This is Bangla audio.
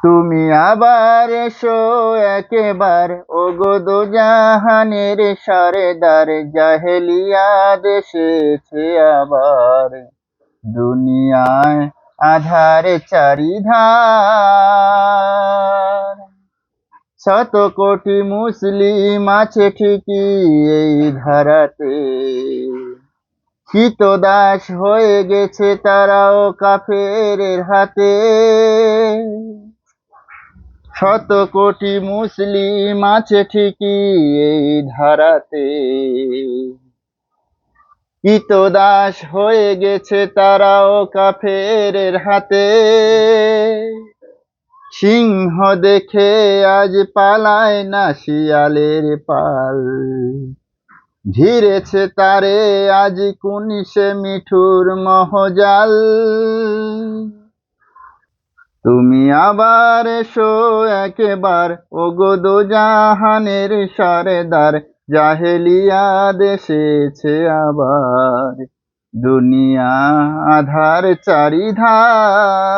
তুমি আবার এসো একেবার, ওগো দোজাহানের সরদার, জাহেলিয়াত এসেছে আবার। দুনিয়ায় আধার চারিধার, শত কোটি মুসলিম আছে ঠিকই এই ধারাতে, ক্রীতদাস হয়ে গেছে তারাও কাফেরের হাতে। শত কোটি মুসলিম আছে ঠিকই এই ধারাতে, ক্রীতদাস হয়ে গেছে তারাও কাফেরের হাতে। সিংহ দেখে আজ পালায় না শিয়ালের পাল, ঘিরেছে তারে আজ কুনিশে মিঠুর মহজাল। তুমি আবার এসো একেবার, ওগো দোজাহানের সরদার, জাহেলিয়াত এসেছে আবার। দুনিয়া আধার চারিধার।